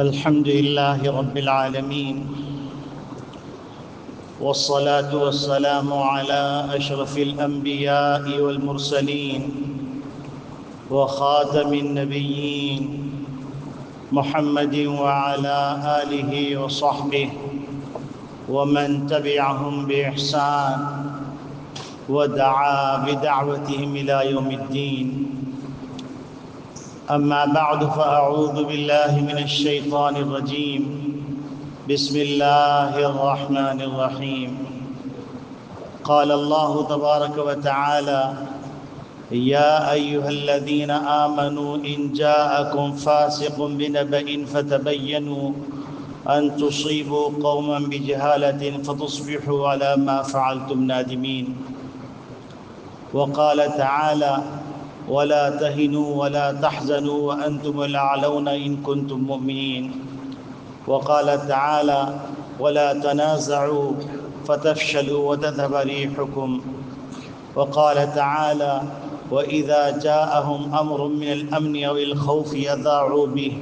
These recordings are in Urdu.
الحمد لله رب العالمين، والصلاة والسلام على أشرف الأنبياء والمرسلين وخاتم النبيين محمد وعلى آله وصحبه ومن تبعهم بإحسان ودعا بدعوتهم إلى يوم الدين. أما بعد فأعوذ بالله من الشيطان الرجيم. بسم الله الرحمن الرحيم. قال الله تبارك وتعالى: يا أيها الذين آمنوا إن جاءكم فاسق بنبأ فتبينوا أن تصيبوا قوما بجهالة فتصبحوا على ما فعلتم نادمين. وقال تعالى: ولا تهنوا ولا تحزنوا وأنتم الأعلون إن كنتم مؤمنين. وقال تعالى: ولا تنازعوا فتفشلوا وتذهب ريحكم. وقال تعالى: وإذا جاءهم أمر من الأمن أو الخوف أذاعوا به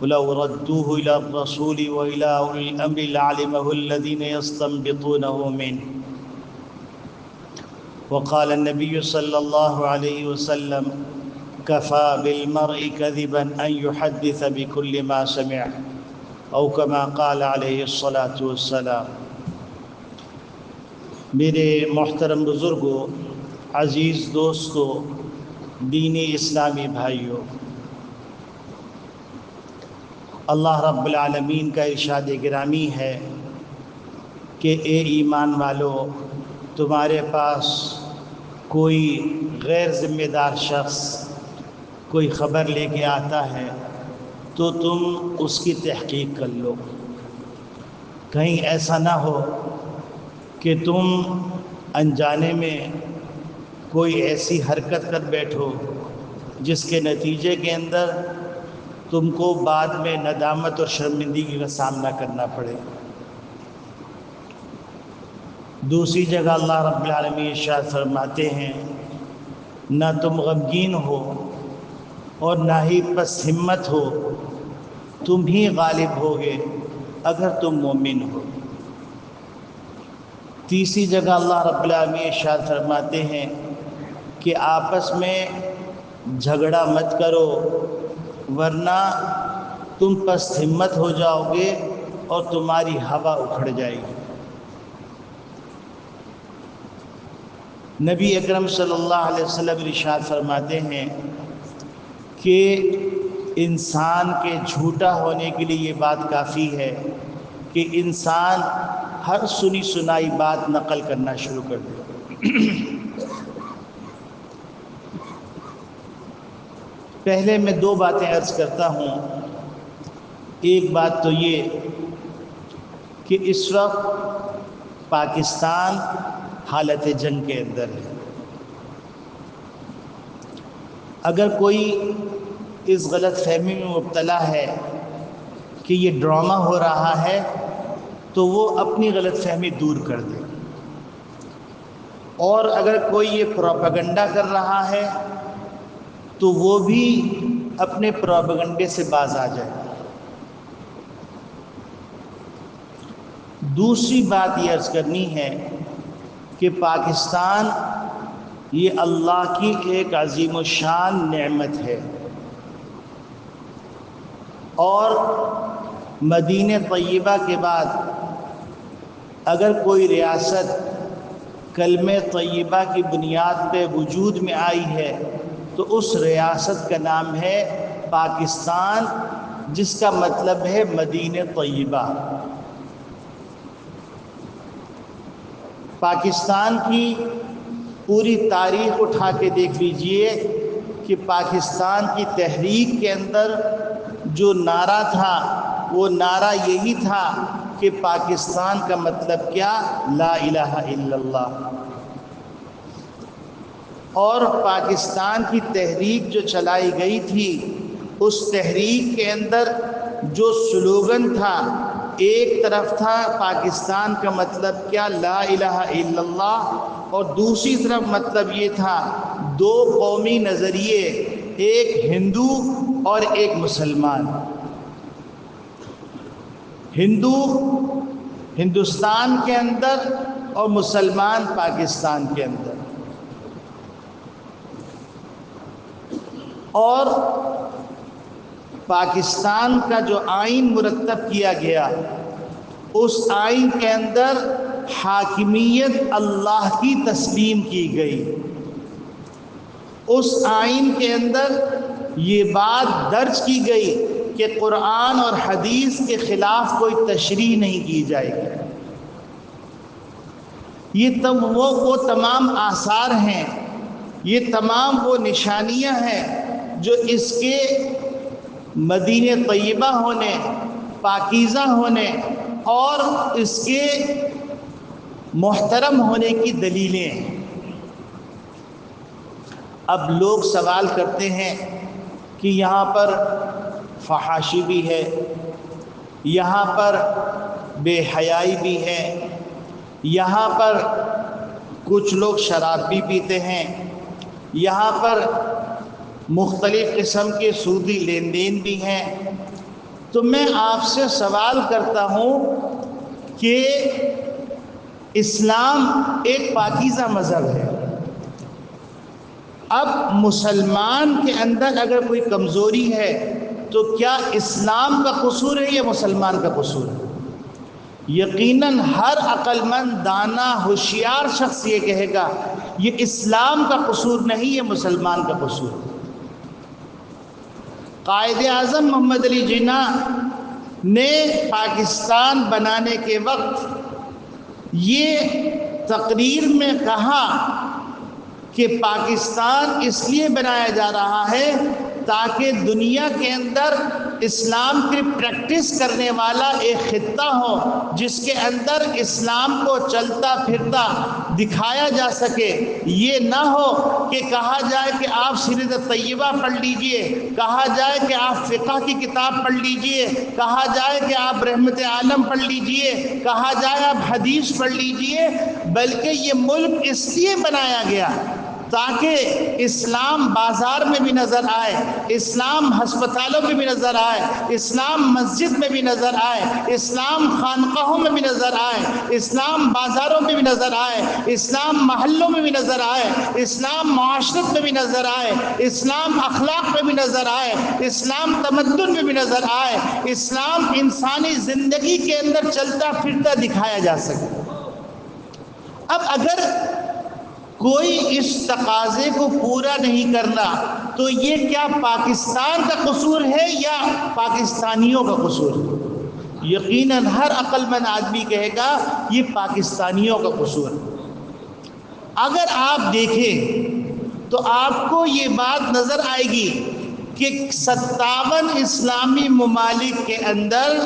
ولو ردوه إلى الرسول وإلى أولي الأمر لعلمه الذين يستنبطونه منه. وقال النبي صلى الله عليه وسلم: كفى بالمرء كذبا أن يحدث بكل ما سمع، أو كما قال عليه الصلاة والسلام. میرے محترم بزرگوں، عزیز دوستوں، دینی اسلامی بھائیوں، اللہ رب العالمین کا ارشاد گرامی ہے کہ اے ایمان والو، تمہارے پاس کوئی غیر ذمہ دار شخص کوئی خبر لے کے آتا ہے تو تم اس کی تحقیق کر لو. کہیں ایسا نہ ہو کہ تم انجانے میں کوئی ایسی حرکت کر بیٹھو جس کے نتیجے کے اندر تم کو بعد میں ندامت اور شرمندگی کا سامنا کرنا پڑے. دوسری جگہ اللہ رب العالمین ارشاد فرماتے ہیں: نہ تم غمگین ہو اور نہ ہی پس ہمت ہو، تم ہی غالب ہوگے اگر تم مومن ہو. تیسری جگہ اللہ رب العالمین ارشاد فرماتے ہیں کہ آپس میں جھگڑا مت کرو ورنہ تم پس ہمت ہو جاؤ گے اور تمہاری ہوا اکھڑ جائے گی. نبی اکرم صلی اللہ علیہ وسلم ارشاد فرماتے ہیں کہ انسان کے جھوٹا ہونے کے لیے یہ بات کافی ہے کہ انسان ہر سنی سنائی بات نقل کرنا شروع کر دے. پہلے میں دو باتیں عرض کرتا ہوں. ایک بات تو یہ کہ اس وقت پاکستان حالت جنگ کے اندر ہے. اگر کوئی اس غلط فہمی میں مبتلا ہے کہ یہ ڈرامہ ہو رہا ہے تو وہ اپنی غلط فہمی دور کر دے، اور اگر کوئی یہ پروپیگنڈا کر رہا ہے تو وہ بھی اپنے پروپیگنڈے سے باز آ جائے. دوسری بات یہ عرض کرنی ہے کہ پاکستان یہ اللہ کی ایک عظیم الشان نعمت ہے، اور مدینہ طیبہ کے بعد اگر کوئی ریاست کلمہ طیبہ کی بنیاد پہ وجود میں آئی ہے تو اس ریاست کا نام ہے پاکستان، جس کا مطلب ہے مدینہ طیبہ. پاکستان کی پوری تاریخ اٹھا کے دیکھ لیجئے کہ پاکستان کی تحریک کے اندر جو نعرہ تھا وہ نعرہ یہی تھا کہ پاکستان کا مطلب کیا؟ لا الہ الا اللہ. اور پاکستان کی تحریک جو چلائی گئی تھی، اس تحریک کے اندر جو سلوگن تھا، ایک طرف تھا پاکستان کا مطلب کیا؟ لا الہ الا اللہ، اور دوسری طرف مطلب یہ تھا دو قومی نظریے، ایک ہندو اور ایک مسلمان. ہندو ہندوستان کے اندر اور مسلمان پاکستان کے اندر، اور پاکستان کا جو آئین مرتب کیا گیا اس آئین کے اندر حاکمیت اللہ کی تسلیم کی گئی۔ اس آئین کے اندر یہ بات درج کی گئی کہ قرآن اور حدیث کے خلاف کوئی تشریح نہیں کی جائے گی۔ یہ وہ تمام آثار ہیں، یہ تمام وہ نشانیاں ہیں جو اس کے مدینہ طیبہ ہونے، پاکیزہ ہونے اور اس کے محترم ہونے کی دلیلیں ہیں۔ اب لوگ سوال کرتے ہیں کہ یہاں پر فحاشی بھی ہے، یہاں پر بے حیائی بھی ہے، یہاں پر کچھ لوگ شراب بھی پیتے ہیں، یہاں پر مختلف قسم کے سودی لین دین بھی ہیں۔ تو میں آپ سے سوال کرتا ہوں کہ اسلام ایک پاکیزہ مذہب ہے، اب مسلمان کے اندر اگر کوئی کمزوری ہے تو کیا اسلام کا قصور ہے یا مسلمان کا قصور ہے؟ یقیناً ہر عقل مند، دانا، ہوشیار شخص یہ کہے گا یہ اسلام کا قصور نہیں، یہ مسلمان کا قصور ہے۔ قائد اعظم محمد علی جناح نے پاکستان بنانے کے وقت یہ تقریر میں کہا کہ پاکستان اس لیے بنایا جا رہا ہے تاکہ دنیا کے اندر اسلام کی پریکٹس کرنے والا ایک خطہ ہو جس کے اندر اسلام کو چلتا پھرتا دکھایا جا سکے۔ یہ نہ ہو کہ کہا جائے کہ آپ سیرت طیبہ پڑھ لیجئے، کہا جائے کہ آپ فقہ کی کتاب پڑھ لیجئے، کہا جائے کہ آپ رحمت عالم پڑھ لیجئے، کہا جائے آپ حدیث پڑھ لیجئے، بلکہ یہ ملک اس لیے بنایا گیا تاکہ اسلام بازار میں بھی نظر آئے، اسلام ہسپتالوں میں بھی نظر آئے، اسلام مسجد میں بھی نظر آئے، اسلام خانقاہوں میں بھی نظر آئے، اسلام بازاروں میں بھی نظر آئے، اسلام محلوں میں بھی نظر آئے، اسلام معاشرت میں بھی نظر آئے، اسلام اخلاق میں بھی نظر آئے، اسلام تمدن میں بھی نظر آئے، اسلام انسانی زندگی کے اندر چلتا پھرتا دکھایا جا سکے۔ اب اگر کوئی اس تقاضے کو پورا نہیں کرنا تو یہ کیا پاکستان کا قصور ہے یا پاکستانیوں کا قصور ہے؟ یقیناً ہر عقل مند آدمی کہے گا یہ پاکستانیوں کا قصور ہے۔ اگر آپ دیکھیں تو آپ کو یہ بات نظر آئے گی کہ 57 اسلامی ممالک کے اندر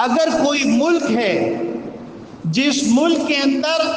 اگر کوئی ملک ہے جس ملک کے اندر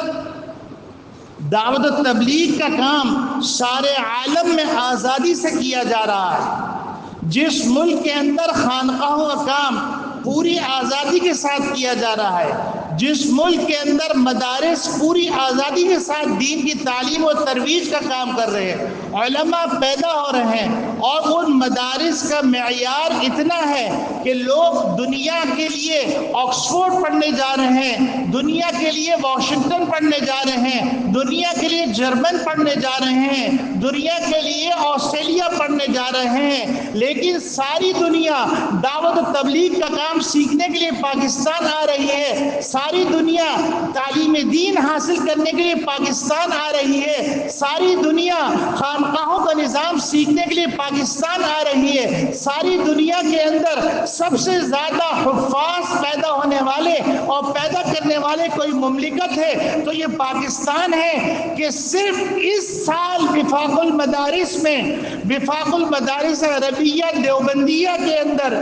دعوت و تبلیغ کا کام سارے عالم میں آزادی سے کیا جا رہا ہے، جس ملک کے اندر خانقاہوں کا کام پوری آزادی کے ساتھ کیا جا رہا ہے، جس ملک کے اندر مدارس پوری آزادی کے ساتھ دین کی تعلیم و ترویج کا کام کر رہے ہیں، علماء پیدا ہو رہے ہیں، اور ان مدارس کا معیار اتنا ہے کہ لوگ دنیا کے لیے آکسفورڈ پڑھنے جا رہے ہیں، دنیا کے لیے واشنگٹن پڑھنے جا رہے ہیں، دنیا کے لیے جرمن پڑھنے جا رہے ہیں، دنیا کے لیے آسٹریلیا پڑھنے جا رہے ہیں، لیکن ساری دنیا دعوت و تبلیغ کا کام سیکھنے کے لیے پاکستان آ رہی ہے، ساری دنیا تعلیم دین حاصل کرنے کے لیے پاکستان آ رہی ہے، ساری دنیا خانقاہوں کا نظام سیکھنے کے لیے پاکستان آ رہی ہے، ساری دنیا کے اندر سب سے زیادہ حفاظ پیدا ہونے والے اور پیدا کرنے والے کوئی مملکت ہے تو یہ پاکستان ہے کہ صرف اس سال وفاق المدارس میں، وفاق المدارس عربیہ دیوبندیہ کے اندر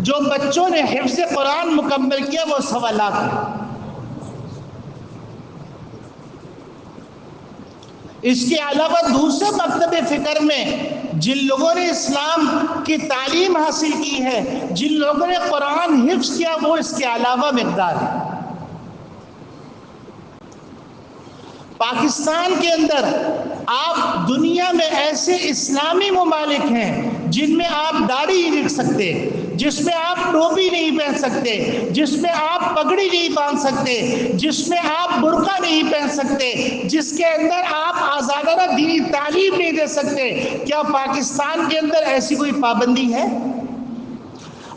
جو بچوں نے حفظ قرآن مکمل کیا وہ 1.25 لاکھ ہے۔ اس کے علاوہ دوسرے مکتب فکر میں جن لوگوں نے اسلام کی تعلیم حاصل کی ہے، جن لوگوں نے قرآن حفظ کیا، وہ اس کے علاوہ مقدار ہے۔ پاکستان کے اندر آپ دنیا میں ایسے اسلامی ممالک ہیں جن میں آپ داڑھی نہیں رکھ سکتے، جس میں آپ ٹوپی نہیں پہن سکتے، جس میں آپ پگڑی نہیں باندھ سکتے، جس میں آپ برقع نہیں پہن سکتے، جس کے اندر آپ آزادانہ دینی تعلیم نہیں دے سکتے، کیا پاکستان کے اندر ایسی کوئی پابندی ہے؟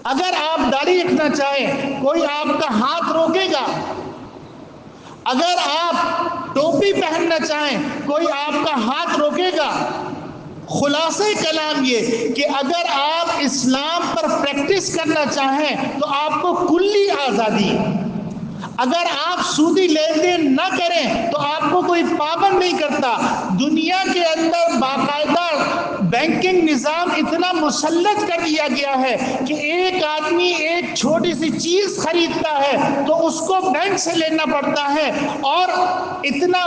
اگر آپ داڑھی رکھنا چاہیں کوئی آپ کا ہاتھ روکے گا؟ اگر آپ ٹوپی پہننا چاہیں کوئی آپ کا ہاتھ روکے گا؟ خلاصہ کلام یہ کہ اگر آپ اسلام پر پریکٹس کرنا چاہیں تو آپ کو کلی آزادی ہے۔ اگر آپ سودی لین دین نہ کریں تو آپ کو کوئی پابند نہیں کرتا۔ دنیا کے اندر باقاعدہ بینکنگ نظام اتنا مسلط کر دیا گیا ہے کہ ایک آدمی ایک چھوٹی سی چیز خریدتا ہے تو اس کو بینک سے لینا پڑتا ہے، اور اتنا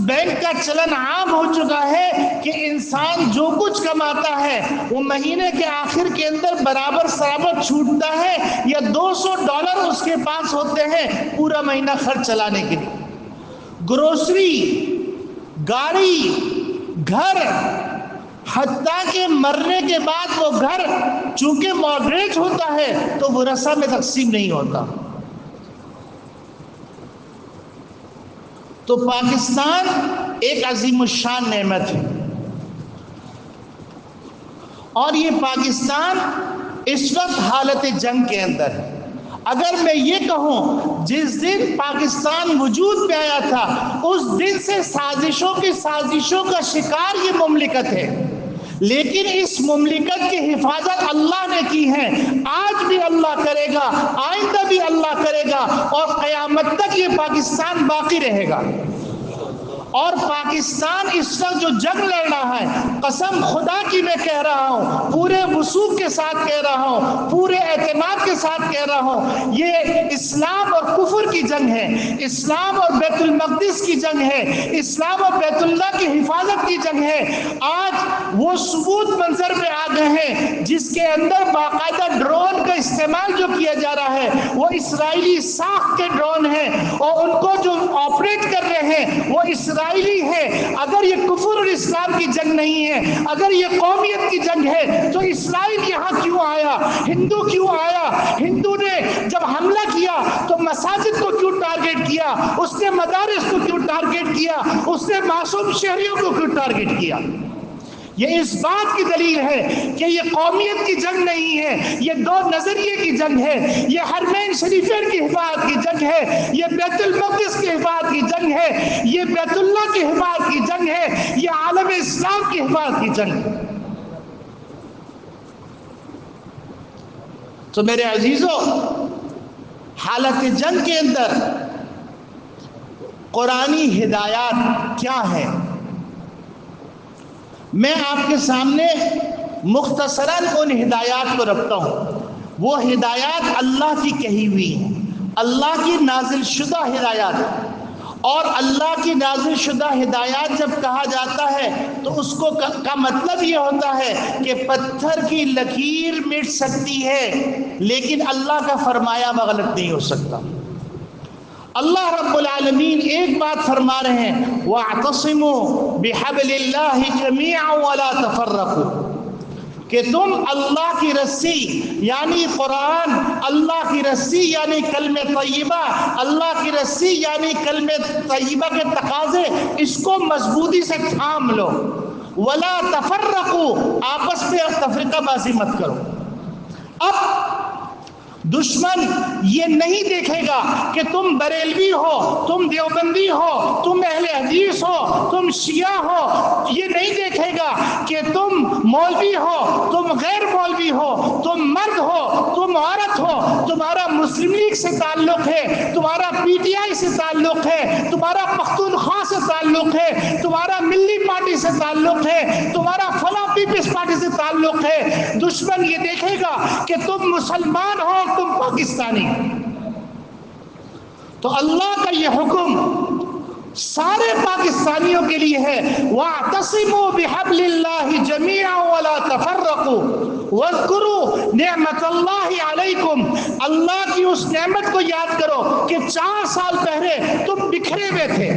بینک کا چلن عام ہو چکا ہے کہ انسان جو کچھ کماتا ہے وہ مہینے کے آخر کے اندر برابر سرابر چھوٹتا ہے، یا $200 اس کے پاس ہوتے ہیں پورا مہینہ خرچ چلانے کے لیے۔ گروسری، گاڑی، گھر، حتیٰ کہ مرنے کے بعد وہ گھر چونکہ مارگیج ہوتا ہے تو ورثہ میں تقسیم نہیں ہوتا۔ تو پاکستان ایک عظیم الشان نعمت ہے، اور یہ پاکستان اس وقت حالت جنگ کے اندر ہے۔ اگر میں یہ کہوں جس دن پاکستان وجود میں آیا تھا اس دن سے سازشوں کا شکار یہ مملکت ہے، لیکن اس مملکت کی حفاظت اللہ نے کی ہے، آج بھی اللہ کرے گا، آئندہ بھی اللہ کرے گا، اور قیامت تک یہ پاکستان باقی رہے گا۔ اور پاکستان اس وقت جو جنگ لڑ رہا ہے، قسم خدا کی میں کہہ رہا ہوں، پورے وثوق کے ساتھ کہہ رہا ہوں، پورے اعتماد کے ساتھ کہہ رہا ہوں، یہ اسلام اور کفر کی جنگ ہے، اسلام اور بیت المقدس کی جنگ ہے، اسلام اور بیت اللہ کی حفاظت کی جنگ ہے۔ آج وہ ثبوت منظر پہ آ گئے ہیں جس کے اندر باقاعدہ ڈرون کا استعمال جو کیا جا رہا ہے وہ اسرائیلی ساخت کے ڈرون ہیں، اور ان کو جو آپریٹ کر رہے ہیں وہ اسرائیلی ہے۔ اگر یہ کفر اور اسلام کی جنگ نہیں ہے، اگر یہ قومیت کی جنگ ہے، تو اسرائیل یہاں کیوں آیا؟ ہندو کیوں آیا؟ ہندو نے جب حملہ کیا تو مساجد کو کیوں ٹارگیٹ کیا؟ اس نے مدارس کو کیوں ٹارگیٹ کیا؟ اس نے معصوم شہریوں کو کیوں ٹارگیٹ کیا؟ یہ اس بات کی دلیل ہے کہ یہ قومیت کی جنگ نہیں ہے، یہ دو نظریے کی جنگ ہے، یہ حرمین شریفین کی حفاظت کی جنگ ہے، یہ بیت المقدس کی حفاظت کی جنگ ہے، یہ بیت اللہ کی حفاظت کی جنگ ہے، یہ عالم اسلام کی حفاظت کی جنگ ہے۔ تو میرے عزیزوں، حالت جنگ کے اندر قرآنی ہدایات کیا ہے؟ میں آپ کے سامنے مختصراً ان ہدایات کو رکھتا ہوں۔ وہ ہدایات اللہ کی کہی ہوئی ہیں، اللہ کی نازل شدہ ہدایات۔ اور اللہ کی نازل شدہ ہدایات جب کہا جاتا ہے تو اس کو کا مطلب یہ ہوتا ہے کہ پتھر کی لکیر مٹ سکتی ہے لیکن اللہ کا فرمایا غلط نہیں ہو سکتا۔ اللہ رب العالمین ایک بات فرما رہے ہیں، وَاعْتَصِمُوا بِحَبْلِ اللَّهِ جَمِيعًا وَلَا تَفَرَّقُوا، کہ تم اللہ کی رسی یعنی قرآن، اللہ کی رسی یعنی کلمہ طیبہ، اللہ کی رسی یعنی کلمہ طیبہ کے تقاضے، اس کو مضبوطی سے تھام لو۔ وَلَا تَفَرَّقُوا، آپس میں تفرقہ بازی مت کرو۔ اب دشمن یہ نہیں دیکھے گا کہ تم بریلوی ہو، تم دیوبندی ہو، تم اہل حدیث ہو، تم شیعہ ہو، یہ نہیں دیکھے گا کہ تم مولوی ہو، تم غیر مولوی ہو، تم مرد ہو، تم عورت ہو، تمہارا مسلم لیگ سے تعلق ہے، تمہارا پی ٹی آئی سے تعلق ہے، تمہارا پختونخوا سے تعلق ہے، تمہارا ملی پارٹی سے تعلق ہے، تمہارا فلاں پیپلز پارٹی سے تعلق ہے۔ دشمن یہ دیکھے گا کہ تم مسلمان ہو، تم پاکستانی۔ تو اللہ کا یہ حکم سارے پاکستانیوں کے لیے ہے، وَاعْتَصِمُوا بِحَبْلِ اللَّهِ جَمِيعًا وَلَا تَفَرَّقُوا وَاذْكُرُوا نِعْمَةَ اللَّهِ عَلَيْكُمْ، اللہ کی اس نعمت کو یاد کرو کہ 4 سال پہلے تم بکھرے ہوئے تھے،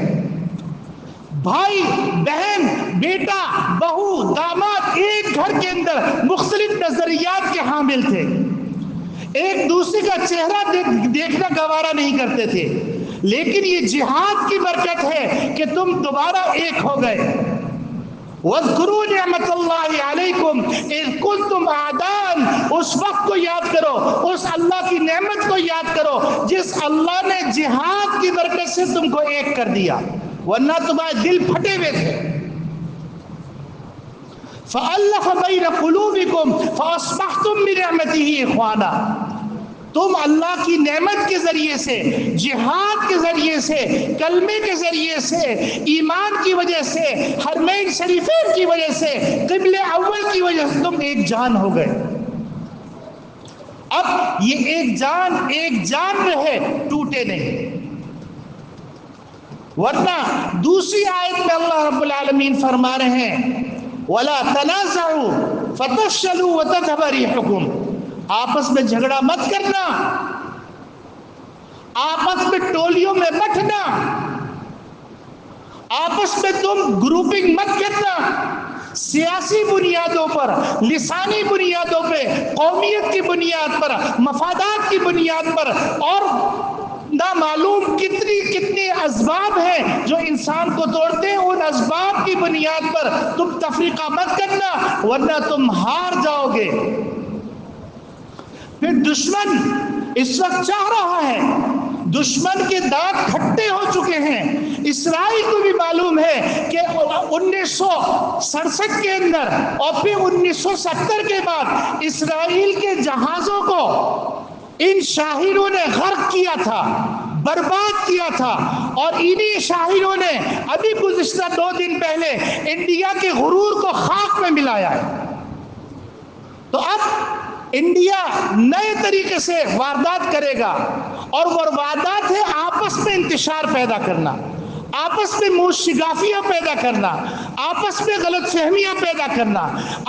بھائی بہن بیٹا بہو داماد ایک گھر کے اندر مختلف نظریات کے حامل تھے، ایک دوسرے کا چہرہ دیکھنا گوارا نہیں کرتے تھے، لیکن یہ جہاد کی برکت ہے کہ تم دوبارہ ایک ہو گئے۔ وَاذْكُرُوا نِعْمَةَ اللَّهِ عَلَيْكُمْ إِذْ كُنْتُمْ أَعْدَاءً، اس وقت کو یاد کرو، اس اللہ کی نعمت کو یاد کرو جس اللہ نے جہاد کی برکت سے تم کو ایک کر دیا، ورنہ تمہارے دل پھٹے ہوئے تھے۔ فَأَلَّفَ بَيْنَ قُلُوبِكُمْ فَأَصْبَحْتُمْ بِنِعْمَتِهِ إِخْوَانًا، تم اللہ کی نعمت کے ذریعے سے، جہاد کے ذریعے سے، کلمے کے ذریعے سے، ایمان کی وجہ سے، حرمین شریفین کی وجہ سے، قبلہ اول کی وجہ سے تم ایک جان ہو گئے۔ اب یہ ایک جان رہے، ٹوٹے نہیں۔ ورنہ دوسری آیت میں اللہ رب العالمین فرما رہے ہیں وَلَا تَنَازَعُوا فَتَفْشَلُوا وَتَذْهَبَ رِيحُكُمْ، آپس میں جھگڑا مت کرنا، آپس میں ٹولیوں میں بٹنا، آپس میں تم گروپنگ مت کرنا، سیاسی بنیادوں پر، لسانی بنیادوں پہ، قومیت کی بنیاد پر، مفادات کی بنیاد پر، اور نامعلوم کتنے اسباب ہیں جو انسان کو توڑتے ہیں، ان اسباب کی بنیاد پر تم تفریقہ مت کرنا، ورنہ تم ہار جاؤ گے۔ پھر دشمن اس وقت چاہ رہا ہے، دشمن کے دانت کھٹے ہو چکے ہیں۔ اسرائیل کو بھی معلوم ہے کہ 1967 کے اندر اور پھر 1970 کے بعد اسرائیل کے جہازوں کو ان شاہروں نے غرق کیا تھا، برباد کیا تھا، اور انہی شاہروں نے ابھی گزشتہ 2 دن پہلے انڈیا کے غرور کو خاک میں ملایا ہے۔ تو اب انڈیا نئے طریقے سے واردات کرے گا، اور وہ واردات ہے آپس میں انتشار پیدا کرنا، آپس میں موشگافیاں پیدا کرنا، آپس میں غلط فہمیاں پیدا کرنا،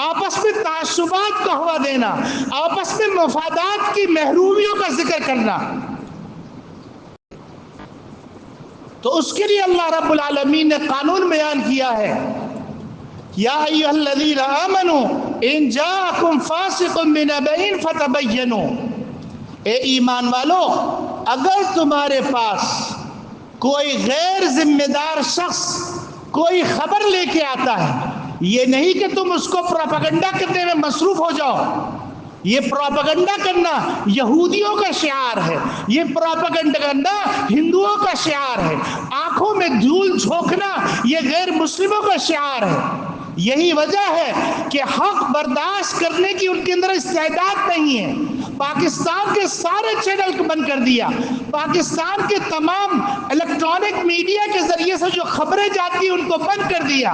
آپس میں تعصبات کو ہوا دینا، آپس میں مفادات کی محرومیوں کا ذکر کرنا۔ تو اس کے لیے اللہ رب العالمین نے قانون بیان کیا ہے، یا ایھا الذین آمنوا ان جاءکم فاسق بنبأ فتبینوا، اے ایمان والو اگر تمہارے پاس کوئی غیر ذمہ دار شخص کوئی خبر لے کے آتا ہے، یہ نہیں کہ تم اس کو پروپیگنڈا کرنے میں مصروف ہو جاؤ، یہ پروپیگنڈا کرنا یہودیوں کا شعار ہے، یہ پروپیگنڈا کرنا ہندوؤں کا شعار ہے، آنکھوں میں دھول جھونکنا یہ غیر مسلموں کا شعار ہے۔ یہی وجہ ہے کہ حق برداشت کرنے کی ان کے اندر استعداد نہیں ہے۔ پاکستان کے سارے چینل کو بند کر دیا، پاکستان کے تمام الیکٹرانک میڈیا کے ذریعے سے جو خبریں جاتی ہیں ان کو بند کر دیا،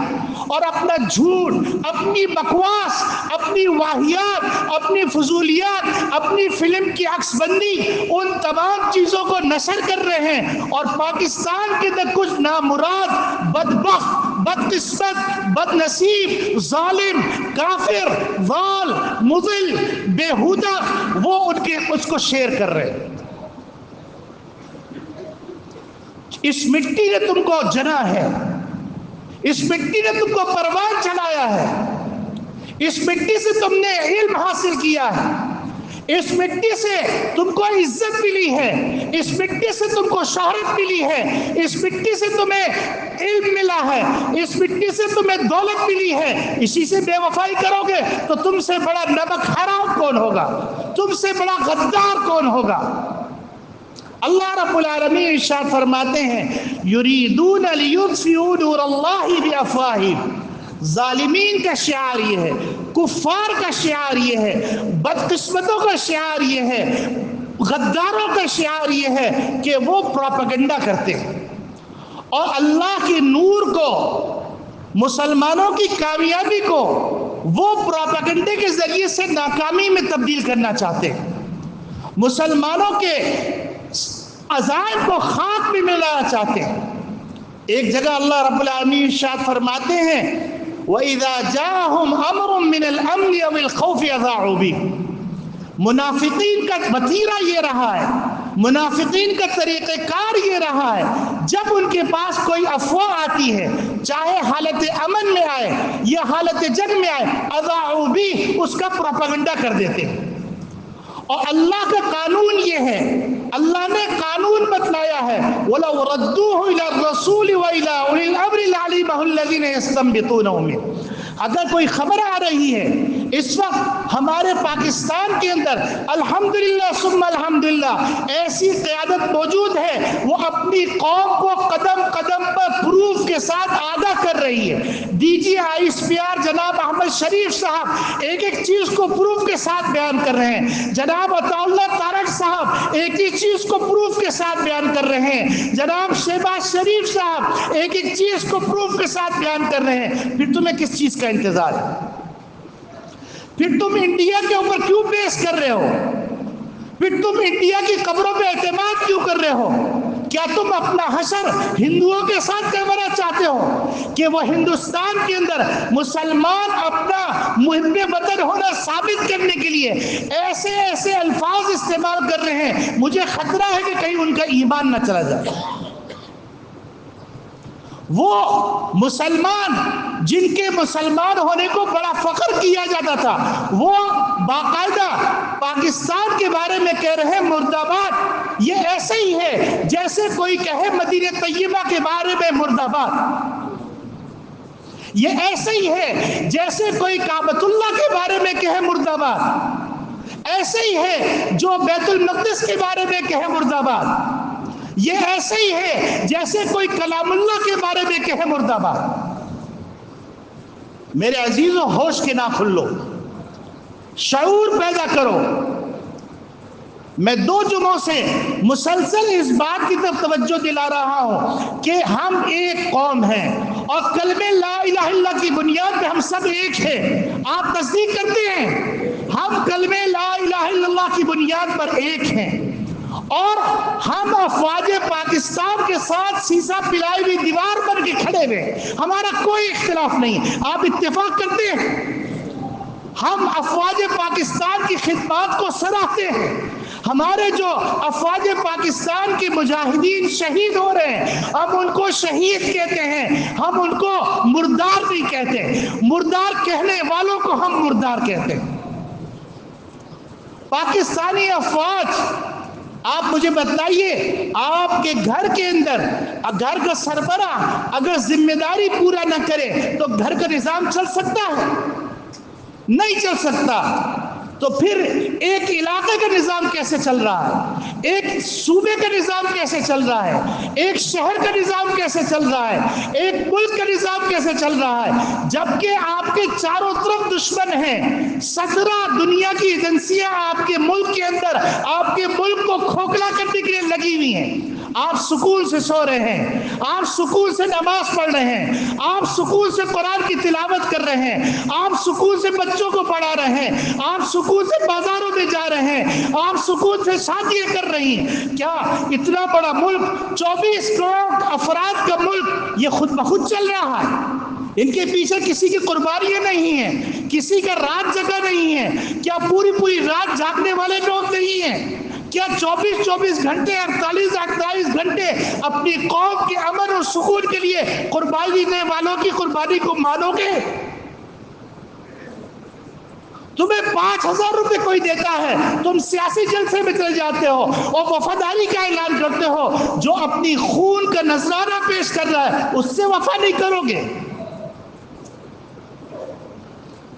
اور اپنا جھوٹ، اپنی بکواس، اپنی واہیات، اپنی فضولیات، اپنی فلم کی عکس بندی، ان تمام چیزوں کو نشر کر رہے ہیں، اور پاکستان کے اندر کچھ نامراد، بدبخت، بدقسمت، بد نصیب، ظالم، کافر، ضال، مضل، بےہودہ، وہ اس کو شیئر کر رہے ہیں۔ اس مٹی نے تم کو جنا ہے، اس مٹی نے تم کو پروان چڑھایا ہے، اس مٹی سے تم نے علم حاصل کیا ہے، اس مٹی سے تم کو عزت ملی ہے، اس مٹی سے تم کو شہرت ملی ہے، اس مٹی سے تمہیں علم ملا ہے، اس مٹی سے تمہیں دولت ملی ہے۔ اسی سے بے وفائی کرو گے تو تم سے بڑا نمک حرام کون ہوگا، تم سے بڑا غدار کون ہوگا؟ اللہ رب العالمین ارشاد فرماتے ہیں یریدون لیطفئوا نور اللہ بافواہہم، ظالمین کا شعار یہ ہے، کفار کا شعار یہ ہے، بدقسمتوں کا شعار یہ ہے، غداروں کا شعار یہ ہے کہ وہ پروپیگنڈا کرتے ہیں، اور اللہ کے نور کو، مسلمانوں کی کامیابی کو وہ پروپیگنڈے کے ذریعے سے ناکامی میں تبدیل کرنا چاہتے ہیں، مسلمانوں کے عزائم کو خاک میں ملانا چاہتے ہیں۔ ایک جگہ اللہ رب العالمین ارشاد فرماتے ہیں وَإِذَا جَاءَهُمْ أَمْرٌ مِّنَ الْأَمْنِ أَوِ الْخَوْفِ أَذَاعُوا بِهِ، منافقین کا وتیرہ یہ رہا ہے، منافقین کا طریقہ کار یہ رہا ہے، جب ان کے پاس کوئی افواہ آتی ہے، چاہے حالت امن میں آئے یا حالت جنگ میں آئے، اذاعوا بہ، اس کا پروپیگنڈا کر دیتے ہیں۔ اور اللہ کا قانون یہ ہے، اللہ نے قانون بتلایا ہے، وَلَوْ رَدُّوهُ إِلَى الرَّسُولِ وَإِلَىٰ أُولِي الْأَمْرِ لَعَلِمَهُ الَّذِينَ يَسْتَنبِطُونَهُ مِنْهُ۔ اگر کوئی خبر آ رہی ہے اس وقت ہمارے پاکستان کے اندر، الحمدللہ ثم الحمدللہ ایسی قیادت موجود ہے، وہ اپنی قوم کو قدم قدم پر پروف کے ساتھ آگاہ کر رہی ہے۔ ڈی جی ISPR جناب احمد شریف صاحب ایک ایک چیز کو پروف کے ساتھ بیان کر رہے ہیں، جناب عطا اللہ تارک صاحب ایک ایک چیز کو پروف کے ساتھ بیان کر رہے ہیں، جناب شہباز شریف صاحب ایک ایک چیز کو پروف کے ساتھ بیان کر رہے ہیں۔ پھر تمہیں کس چیز کا انتظار ہے؟ پھر تم انڈیا کے اوپر کیوں بیس کر رہے ہو؟ پھر تم انڈیا کی قبروں پہ اعتماد کیوں کر رہے ہو؟ کیا تم اپنا حشر ہندوؤں کے ساتھ کروانا چاہتے ہو کہ وہ ہندوستان کے اندر مسلمان اپنا محب وطن ہونا ثابت کرنے کے لیے ایسے ایسے الفاظ استعمال کر رہے ہیں؟ مجھے خطرہ ہے کہ کہیں ان کا ایمان نہ چلا جائے۔ وہ مسلمان جن کے مسلمان ہونے کو بڑا فخر کیا جاتا تھا، وہ باقاعدہ پاکستان کے بارے میں کہہ رہے ہیں مرد آباد۔ یہ ایسے ہی ہے جیسے کوئی کہے مدینہ طیبہ کے بارے میں مرد آباد، یہ ایسے ہی ہے جیسے کوئی کعبۃ اللہ کے بارے میں کہے مرد آباد، ایسے ہی ہے جو بیت المقدس کے بارے میں کہے مرد آباد، یہ ایسے ہی ہے جیسے کوئی کلام اللہ کے بارے میں کہے مرد آباد۔ میرے عزیزوں، ہوش کے نہ کھلو، شعور پیدا کرو۔ میں 2 جمعوں سے مسلسل اس بات کی طرف توجہ دلا رہا ہوں کہ ہم ایک قوم ہیں اور کلمہ لا الہ الا اللہ کی بنیاد پہ ہم سب ایک ہیں۔ آپ تصدیق کرتے ہیں؟ ہم کلمہ لا الہ الا اللہ کی بنیاد پر ایک ہیں، اور ہم افواج پاکستان کے ساتھ سیسا پلائی ہوئی دیوار پر کے کھڑے ہوئے، ہمارا کوئی اختلاف نہیں۔ آپ اتفاق کرتے ہیں؟ ہم افواج پاکستان کی خدمات کو سراہتے ہیں۔ ہمارے جو افواج پاکستان کے مجاہدین شہید ہو رہے ہیں، ہم ان کو شہید کہتے ہیں، ہم ان کو مردار نہیں کہتے۔ مردار کہنے والوں کو ہم مردار کہتے ہیں۔ پاکستانی افواج، آپ مجھے بتائیے، آپ کے گھر کے اندر گھر کا سربراہ اگر ذمہ داری پورا نہ کرے تو گھر کا نظام چل سکتا ہے؟ نہیں چل سکتا۔ تو پھر ایک علاقے کا نظام کیسے چل رہا ہے؟ ایک صوبے کا نظام کیسے چل رہا ہے؟ ایک شہر کا نظام کیسے چل رہا ہے؟ ایک ملک کا نظام کیسے چل رہا ہے؟ جبکہ آپ کے چاروں طرف دشمن ہیں۔ 17 دنیا کی ایجنسیاں آپ کے ملک کے اندر آپ کے ملک کو کھوکھلا کرنے کے لیے لگی ہوئی ہیں۔ آپ سکون سے سو رہے ہیں، آپ سکون سے نماز پڑھ رہے ہیں، آپ سکون سے قرآن کی تلاوت کر رہے ہیں، آپ سکون سے بچوں کو پڑھا رہے ہیں، آپ سکون سے بازاروں میں جا رہے ہیں، آپ سکون سے شادیاں کر رہی ہیں۔ کیا اتنا بڑا ملک، 24 کروڑ افراد کا ملک، یہ خود بخود چل رہا ہے؟ ان کے پیچھے کسی کی قربانیاں نہیں ہیں، کسی کا رات جگہ نہیں ہے؟ کیا پوری رات جاگنے والے لوگ نہیں ہیں؟ کیا 24 گھنٹے 48 گھنٹے اپنی قوم کے امن اور سکون کے لیے قربانی دینے والوں کی قربانی کو مانو گے؟ تمہیں 5000 روپے کوئی دیتا ہے، تم سیاسی جلسے میں چلے جاتے ہو اور وفاداری کا اعلان کرتے ہو، جو اپنی خون کا نذرانہ پیش کر رہا ہے اس سے وفا نہیں کرو گے؟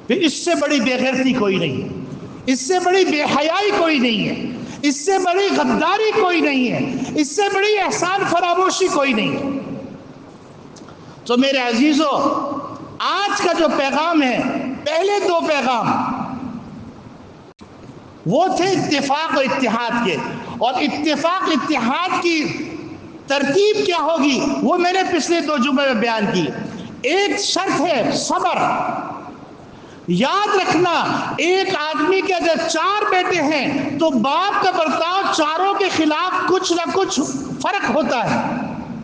پھر اس سے بڑی بے غیرتی کوئی نہیں ہے، اس سے بڑی بے حیائی کوئی نہیں ہے، اس سے بڑی غداری کوئی نہیں ہے، اس سے بڑی احسان فراموشی کوئی نہیں ہے۔ تو میرے عزیزو، آج کا جو پیغام ہے، پہلے 2 پیغام وہ تھے اتفاق اور اتحاد کے، اور اتفاق اتحاد کی ترتیب کیا ہوگی وہ میں نے پچھلے 2 جمعے میں بیان کی۔ ایک شرط ہے صبر۔ یاد رکھنا، ایک آدمی کے اگر 4 بیٹے ہیں تو باپ کا برتاؤ چاروں کے خلاف کچھ نہ کچھ فرق ہوتا ہے،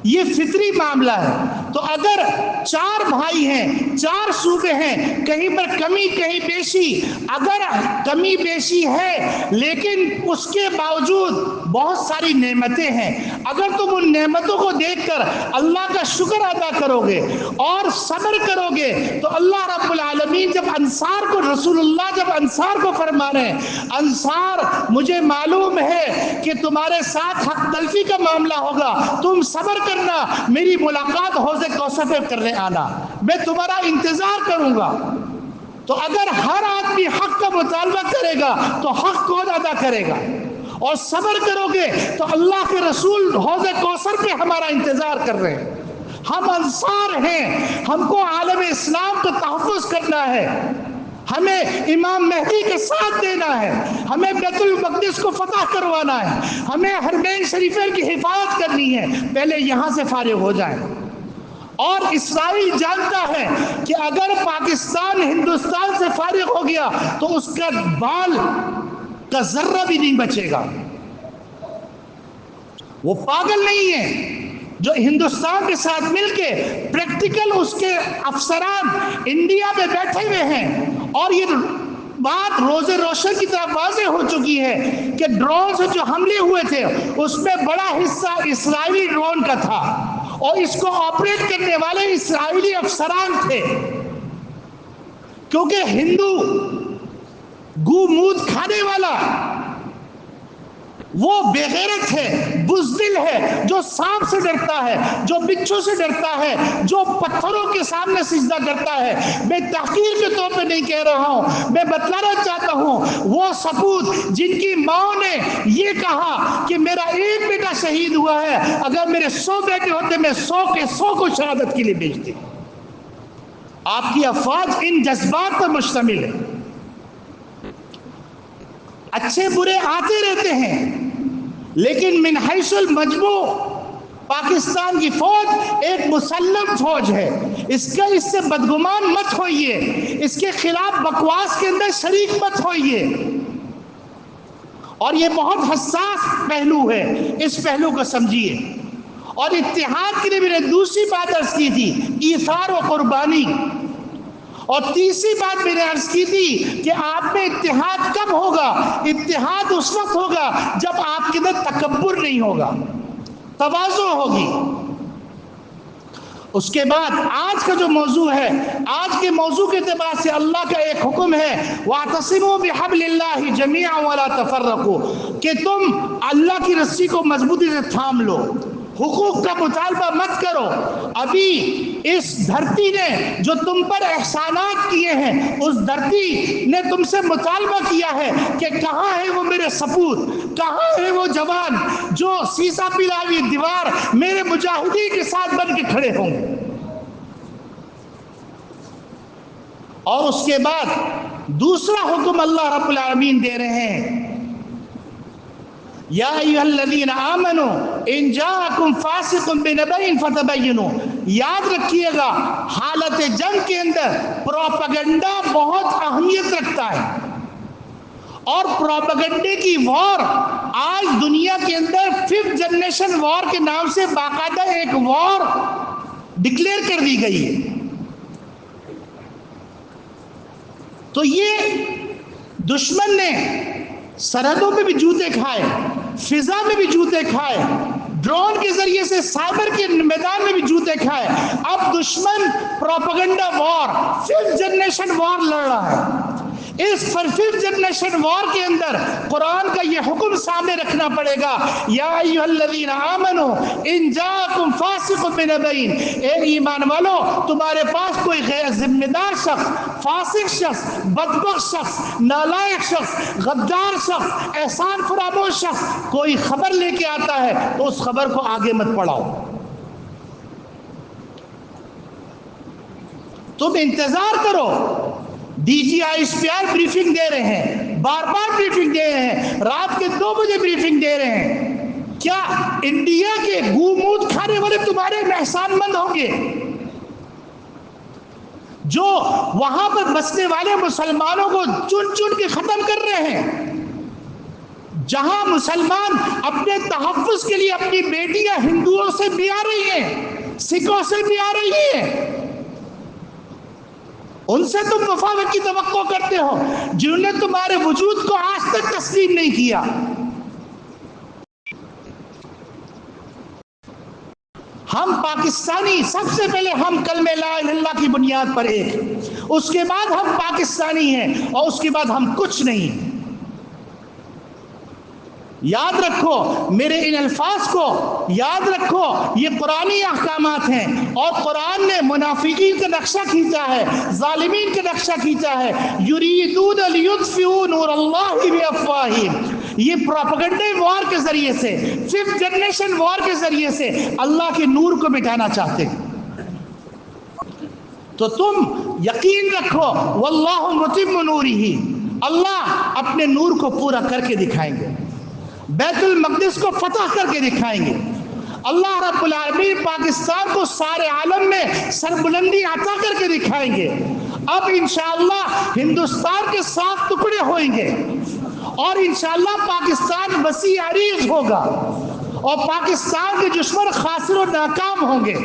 یہ فطری معاملہ ہے۔ تو اگر 4 بھائی ہیں، 4 صوبے ہیں، کہیں پر کمی کہیں بیشی، اگر کمی بیشی ہے لیکن اس کے باوجود بہت ساری نعمتیں ہیں، اگر تم ان نعمتوں کو دیکھ کر اللہ کا شکر ادا کرو گے اور صبر کرو گے تو اللہ رب العالمین جب انصار کو، رسول اللہ جب انصار کو فرما رہے ہیں انصار مجھے معلوم ہے کہ تمہارے ساتھ حق تلفی کا معاملہ ہوگا، تم صبر کرنا، میری ملاقات حوض کوثر پہ کرنے آنا، میں تمہارا انتظار کروں گا۔ تو اگر ہر آدمی حق کا مطالبہ کرے گا تو حق کون ادا کرے گا؟ اور صبر کرو گے تو اللہ کے رسول حوض کوثر پہ ہمارا انتظار کر رہے ہیں۔ ہم انصار ہیں، ہم کو عالم اسلام کا تحفظ کرنا ہے، ہمیں امام مہدی کے ساتھ دینا ہے، ہمیں بیت المقدس کو فتح کروانا ہے، ہمیں حرمین شریفین کی حفاظت کرنی ہے۔ پہلے یہاں سے فارغ ہو جائیں۔ اور اسرائیل جانتا ہے کہ اگر پاکستان ہندوستان سے فارغ ہو گیا تو اس کا بال کا ذرہ بھی نہیں بچے گا۔ وہ پاگل نہیں ہے جو ہندوستان کے ساتھ مل کے پریکٹیکل اس کے افسران انڈیا میں بیٹھے ہوئے ہیں، اور یہ بات روز روشن کی طرف واضح ہو چکی ہے کہ ڈرون سے جو حملے ہوئے تھے اس میں بڑا حصہ اسرائیلی ڈرون کا تھا، اور اس کو آپریٹ کرنے والے اسرائیلی افسران تھے، کیونکہ ہندو گو مود کھانے والا وہ بے غیرت ہے، بزدل ہے، جو سانپ سے ڈرتا ہے، جو بچھو سے ڈرتا ہے، جو پتھروں کے سامنے سجدہ کرتا ہے۔ میں تحقیر کے طور پہ نہیں کہہ رہا ہوں، میں بتلانا چاہتا ہوں وہ سپوت جن کی ماں نے یہ کہا کہ میرا ایک بیٹا شہید ہوا ہے، اگر میرے 100 بیٹے ہوتے میں 100 کے 100 کو شہادت کے لیے بھیجتے۔ آپ کی افواج ان جذبات پر مشتمل ہے۔ اچھے برے آتے رہتے ہیں، لیکن من حیث المجموع پاکستان کی فوج ایک مسلم فوج ہے، اس سے بدگمان مت ہوئیے، اس کے خلاف بکواس کے اندر شریک مت ہوئیے۔ اور یہ بہت حساس پہلو ہے، اس پہلو کو سمجھیے۔ اور اتحاد کے لیے میں نے دوسری بات عرض کی تھی، ایثار و قربانی، اور تیسری بات میں نے عرض کی تھی کہ آپ میں اتحاد کب ہوگا؟ اتحاد اس وقت ہوگا جب آپ کے اندر تکبر نہیں ہوگا، تواضع ہوگی۔ اس کے بعد آج کا جو موضوع ہے، آج کے موضوع کے اعتبار سے اللہ کا ایک حکم ہے، وَاعْتَصِمُوا بِحَبْلِ اللَّهِ جَمِيعًا وَلَا تَفَرَّقُوا، کہ تم اللہ کی رسی کو مضبوطی سے تھام لو، حقوق کا مطالبہ مت کرو۔ ابھی اس دھرتی نے جو تم پر احسانات کیے ہیں، اس دھرتی نے تم سے مطالبہ کیا ہے کہ کہاں ہے وہ میرے سپوت، کہاں ہے وہ جوان جو سیسا پلاوی دیوار میرے مجاہدین کے ساتھ بن کے کھڑے ہوں گے۔ اور اس کے بعد دوسرا حکم اللہ رب العالمین دے رہے ہیں، یا ایھا الذین آمنوا ان جاءکم فاسق بنبأ فتبینوا۔ یاد رکھیے گا حالت جنگ کے اندر پروپیگنڈا بہت اہمیت رکھتا ہے، اور پروپیگنڈے کی وار آج دنیا کے اندر 5th جنریشن وار کے نام سے باقاعدہ ایک وار ڈکلیئر کر دی گئی ہے۔ تو یہ دشمن نے سرحدوں پہ بھی جوتے کھائے، فضا میں بھی جوتے کھائے، ڈرون کے ذریعے سے سائبر کے میدان میں بھی جوتے کھائے۔ اب دشمن پروپیگنڈا وار 5th جنریشن وار لڑ رہا ہے۔ اس 5th جنریشن وار کے اندر قرآن کا یہ حکم سامنے رکھنا پڑے گا، یا ایھا الذین آمنوا ان جاءکم فاسق بنبأ، اے ایمان والو تمہارے پاس کوئی غیر ذمہ دار شخص، فاسق شخص، بدبخت شخص، نالائق شخص، غدار شخص، احسان فراموش شخص کوئی خبر لے کے آتا ہے تو اس خبر کو آگے مت پڑھاؤ، تم انتظار کرو۔ D G I S P R briefing دے رہے ہیں، بار بار بریفنگ دے رہے ہیں، رات کے 2 بجے بریفنگ دے رہے ہیں۔ کیا انڈیا کے گومود کھانے والے تمہارے احسان مند ہوں گے جو وہاں پر بسنے والے مسلمانوں کو چن چن کے ختم کر رہے ہیں؟ جہاں مسلمان اپنے تحفظ کے لیے اپنی بیٹیاں ہندوؤں سے بیاہ رہی ہیں، سکھوں سے بھی آ رہی ہے، ان سے تم وفا کی توقع کرتے ہو جنہوں نے تمہارے وجود کو آج تک تسلیم نہیں کیا۔ ہم پاکستانی، سب سے پہلے ہم کلمہ لا الہ الا اللہ کی بنیاد پر ایک، اس کے بعد ہم پاکستانی ہیں، اور اس کے بعد ہم کچھ نہیں۔ یاد رکھو، میرے ان الفاظ کو یاد رکھو، یہ قرآنی احکامات ہیں، اور قرآن نے منافقین کا نقشہ کھینچا ہے، ظالمین کا نقشہ کھینچا ہے۔ یریدون لیطفئوا نور اللہ بافواہہم، یہ پروپیگنڈے وار کے ذریعے سے، ففتھ جنریشن وار کے ذریعے سے اللہ کے نور کو مٹانا چاہتے ہیں۔ تو تم یقین رکھو، واللہ متم نورہ، اللہ اپنے نور کو پورا کر کے دکھائیں گے، بیت المقدس کو فتح کر کے دکھائیں گے۔ اللہ رب العالمین پاکستان کو سارے عالم میں سربلندی عطا کر کے دکھائیں گے۔ اب انشاءاللہ ہندوستان کے 7 ٹکڑے ہوئیں گے، اور انشاءاللہ پاکستان وسیع عریض ہوگا، اور پاکستان کے دشمن خاسر و ناکام ہوں گے۔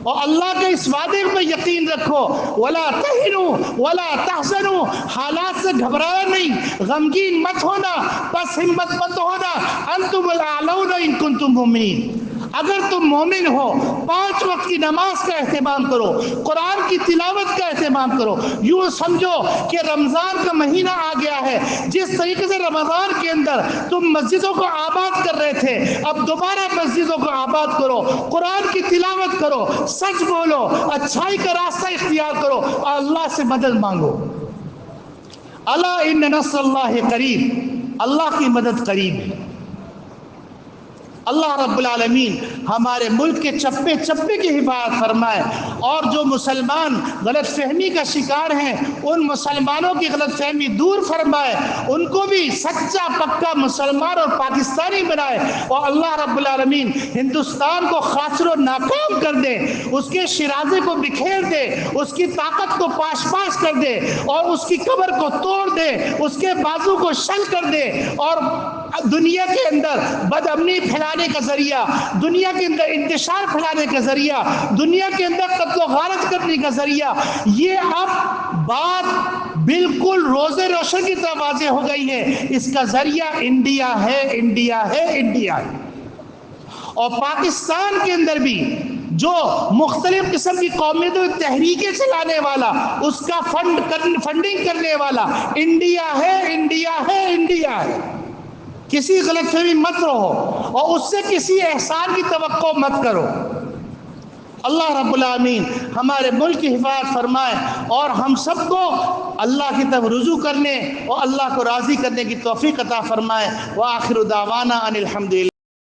اور اللہ کے اس وعدے پہ یقین رکھو، وَلَا تَهِنُوا وَلَا تَحْزَنُوا، حالات سے گھبرایا نہیں، غمگین مت ہونا، بس ہمت مت ہونا، أَنْتُمُ الْأَعْلَوْنَ إِن كُنتُم مُؤْمِنِينَ۔ اگر تم مومن ہو 5 وقت کی نماز کا اہتمام کرو، قرآن کی تلاوت کا اہتمام کرو۔ یوں سمجھو کہ رمضان کا مہینہ آ گیا ہے، جس طریقے سے رمضان کے اندر تم مسجدوں کو آباد کر رہے تھے، اب دوبارہ مسجدوں کو آباد کرو، قرآن کی تلاوت کرو، سچ بولو، اچھائی کا راستہ اختیار کرو، اور اللہ سے مدد مانگو۔ الا ان نصر اللہ قریب، اللہ کی مدد قریب ہے۔ اللہ رب العالمین ہمارے ملک کے چپے چپے کی حفاظت فرمائے، اور جو مسلمان غلط فہمی کا شکار ہیں ان مسلمانوں کی غلط فہمی دور فرمائے، ان کو بھی سچا پکا مسلمان اور پاکستانی بنائے، اور اللہ رب العالمین ہندوستان کو خاسر و ناکام کر دے، اس کے شرازے کو بکھیر دے، اس کی طاقت کو پاش پاش کر دے، اور اس کی کمر کو توڑ دے، اس کے بازو کو شل کر دے، اور دنیا کے اندر بدامنی پھیلانے کا ذریعہ، دنیا کے اندر انتشار پھیلانے کا ذریعہ، دنیا کے اندر قتل و غارت کرنے کا ذریعہ، یہ اب بات بالکل روزے روشن کی طرح واضح ہو گئی ہے۔ اس کا ذریعہ انڈیا ہے، انڈیا ہے، انڈیا ہے۔ اور پاکستان کے اندر بھی جو مختلف قسم کی قومیتوں تحریکیں چلانے والا، اس کا فنڈنگ کرنے والا انڈیا ہے، انڈیا ہے، انڈیا ہے۔ کسی غلط فہمی مت رہو، اور اس سے کسی احسان کی توقع مت کرو۔ اللہ رب العالمین ہمارے ملک کی حفاظت فرمائے، اور ہم سب کو اللہ کی طرف رجوع کرنے اور اللہ کو راضی کرنے کی توفیق عطا فرمائے۔ وآخر دعوانا ان الحمد للہ۔